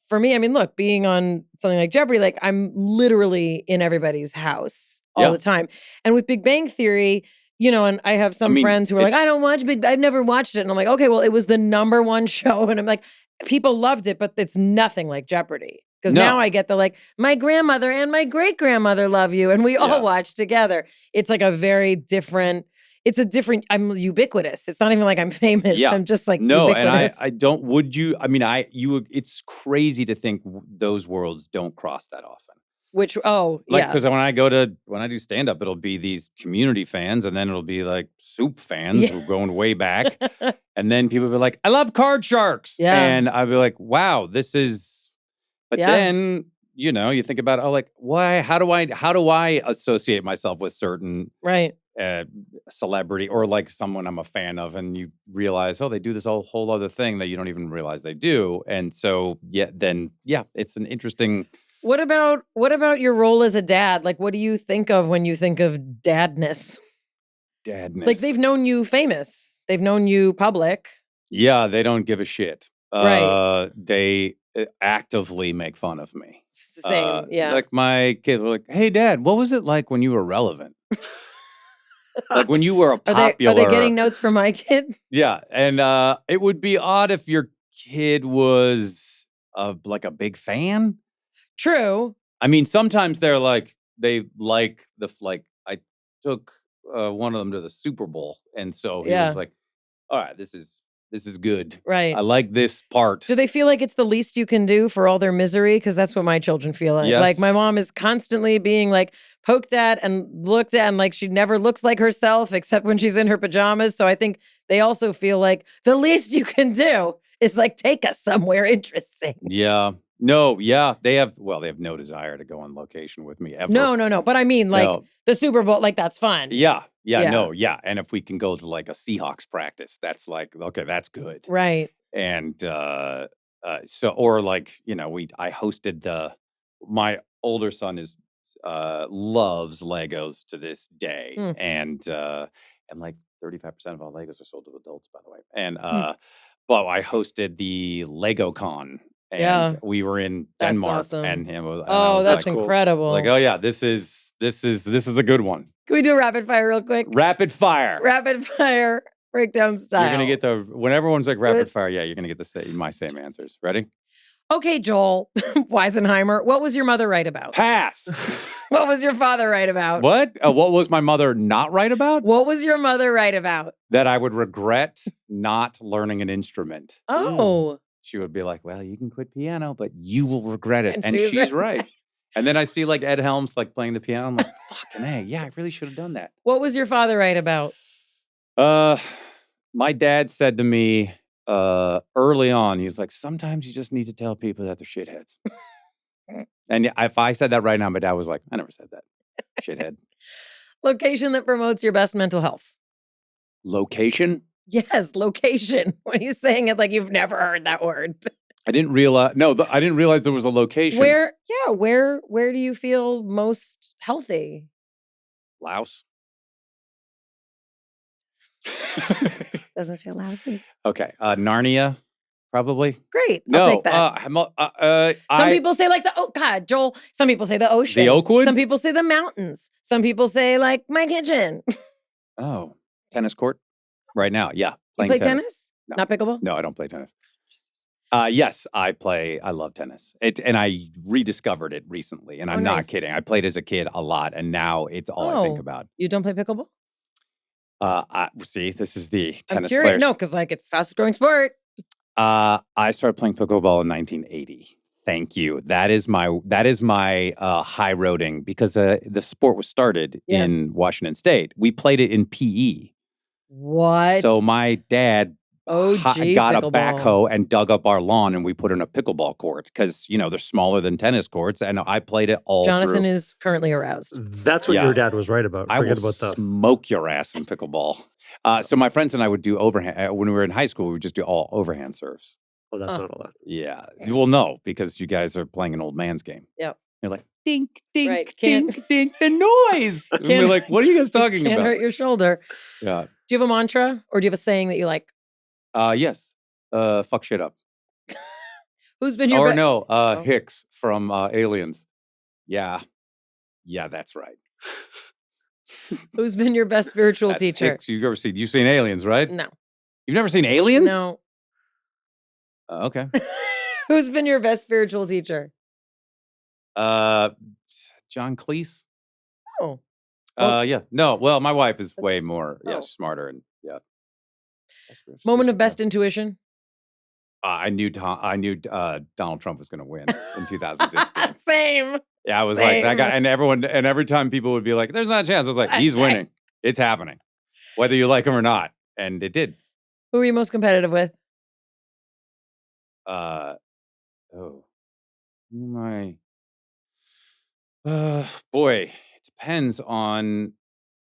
for me, look, being on something like Jeopardy, I'm literally in everybody's house all the time. And with Big Bang Theory, and I have some friends who are like, I don't watch I've never watched it. And I'm like, okay, well, it was the #1 show. And I'm like, people loved it, but it's nothing like Jeopardy. Because now I get the like, my grandmother and my great grandmother love you, and we all watch together. It's like a very different. It's a different. I'm ubiquitous. It's not even like I'm famous. Yeah. I'm just like no, ubiquitous. and I don't. Would you? I mean, It's crazy to think those worlds don't cross that often. Which because when I do stand up, it'll be these community fans, and then it'll be like soup fans who are going way back, and then people will be like, "I love Card Sharks," and I'll be like, "Wow, this is." But then you think about why? How do I associate myself with certain celebrity or like someone I'm a fan of, and you realize they do this whole other thing that you don't even realize they do, and so it's an interesting. What about your role as a dad? Like, what do you think of when you think of dadness? Like, they've known you famous. They've known you public. Yeah, they don't give a shit. Right. They actively make fun of me. Same, Like my kids were like, "Hey, Dad, what was it like when you were relevant?" Like when you were a popular. Are they getting notes from my kid? Yeah, and it would be odd if your kid was like a big fan. True. I mean, sometimes they like I took one of them to the Super Bowl, and so he was like, "All right, this is good. Right. I like this part." Do they feel like it's the least you can do for all their misery? Because that's what my children feel like. Yes. Like my mom is constantly being like poked at and looked at, and like she never looks like herself except when she's in her pajamas. So I think they also feel like the least you can do is like take us somewhere interesting. Yeah. No, yeah. They have no desire to go on location with me ever. No. But I mean, like the Super Bowl, like that's fun. Yeah. And if we can go to like a Seahawks practice, that's like, okay, that's good. Right. And I hosted my older son loves Legos to this day. And like 35% of all Legos are sold to adults, by the way. And but I hosted the Lego Con. And we were in Denmark, awesome. and him. That's incredible! Like, oh yeah, this is a good one. Can we do rapid fire real quick? Rapid fire breakdown style. You're gonna get when everyone's like rapid fire. Yeah, you're gonna get my same answers. Ready? Okay, Joel Weisenheimer. What was your mother right about? Pass. What was your father right about? What? What was my mother not right about? What was your mother right about? That I would regret not learning an instrument. Oh. She would be like, "Well, you can quit piano, but you will regret it." And she's right. And then I see like Ed Helms like playing the piano. I'm like, "Fucking A, yeah, I really should have done that." What was your father right about? My dad said to me early on, he's like, "Sometimes you just need to tell people that they're shitheads." And if I said that right now, my dad was like, "I never said that, shithead." Location that promotes your best mental health. Location? Yes, location. When you're saying it like you've never heard that word. I didn't realize. No, I didn't realize there was a location. Where do you feel most healthy? Laos. Doesn't feel lousy. Okay, Narnia, probably. Great, I'll take that. Some people say like Joel. Some people say the ocean. The Oakwood. Some people say the mountains. Some people say like my kitchen. Oh, tennis court. Right now, yeah. You play tennis? No. Not pickleball? No, I don't play tennis. Yes, I play. I love tennis. And I rediscovered it recently, and I'm not kidding. I played as a kid a lot, and now it's all I think about. You don't play pickleball? See, this is the tennis player. players. No, because like it's fastest growing sport. I started playing pickleball in 1980. Thank you. That is my high roading because the sport was started in Washington State. We played it in PE. What? So my dad got pickleball. a backhoe and dug up our lawn, and we put in a pickleball court because they're smaller than tennis courts, and I played it all. Jonathan is currently aroused. That's what your dad was right about. Forget about that. Smoke your ass in pickleball. So my friends and I would do overhand when we were in high school. We would just do all overhand serves. Oh, that's not allowed. Yeah, well, no, because you guys are playing an old man's game. Yep. You're like dink, dink, dink, dink, the noise. And we're like, what are you guys talking about? Can't hurt your shoulder. Yeah. Do you have a mantra or do you have a saying that you like? Yes. Fuck shit up. Who's been your Hicks from Aliens. Yeah. Yeah, that's right. Who's been your best spiritual teacher? Hicks. You've seen Aliens, right? No. You've never seen Aliens? No. Okay. Who's been your best spiritual teacher? John Cleese. Oh. Yeah. No. Well, my wife is way more, smarter and Moment of best intuition. I knew Donald Trump was going to win in 2016. Same. Yeah, I was like that guy, and every time people would be like, "There's not a chance," I was like, "He's winning. It's happening, whether you like him or not," and it did. Who are you most competitive with? Who am I? Boy, it depends on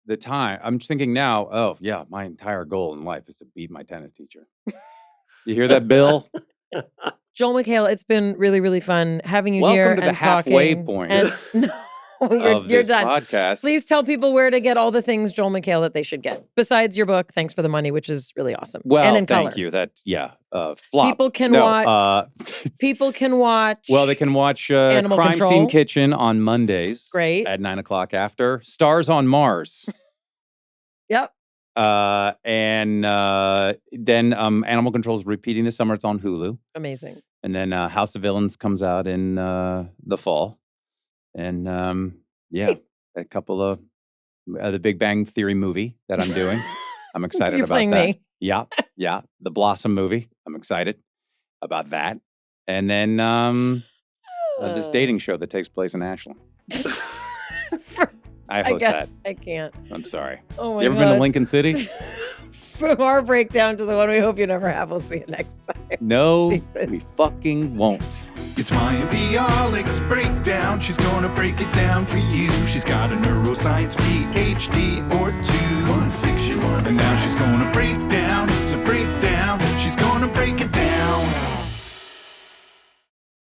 the time. I'm thinking now. Oh yeah, my entire goal in life is to beat my tennis teacher. You hear that, Bill? Joel McHale, it's been really, really fun having you Welcome here. to the halfway point you're done. Podcast. Please tell people where to get all the things, Joel McHale, that they should get. Besides your book, Thanks for the Money, which is really awesome. Well, and in thank color. you. Flop. People can watch. People can watch. Well, they can watch Animal Crime Control. Scene Kitchen on Mondays. Great. At 9:00 after. Stars on Mars. Yep. And then Animal Control is repeating this summer. It's on Hulu. Amazing. And then House of Villains comes out in the fall. And a couple of the Big Bang Theory movie that I'm doing. I'm excited You're about playing that. me. Yeah. The Blossom movie. I'm excited about that. And then this dating show that takes place in Ashland. I host that. I can't. I'm sorry. Oh my You ever God. been to Lincoln City? From our breakdown to the one we hope you never have. We'll see you next time. No, Jesus. we fucking won't. It's Mayim Bialik's breakdown. She's gonna break it down for you. She's got a neuroscience PhD or two. One fiction, and now she's gonna break down. It's a breakdown.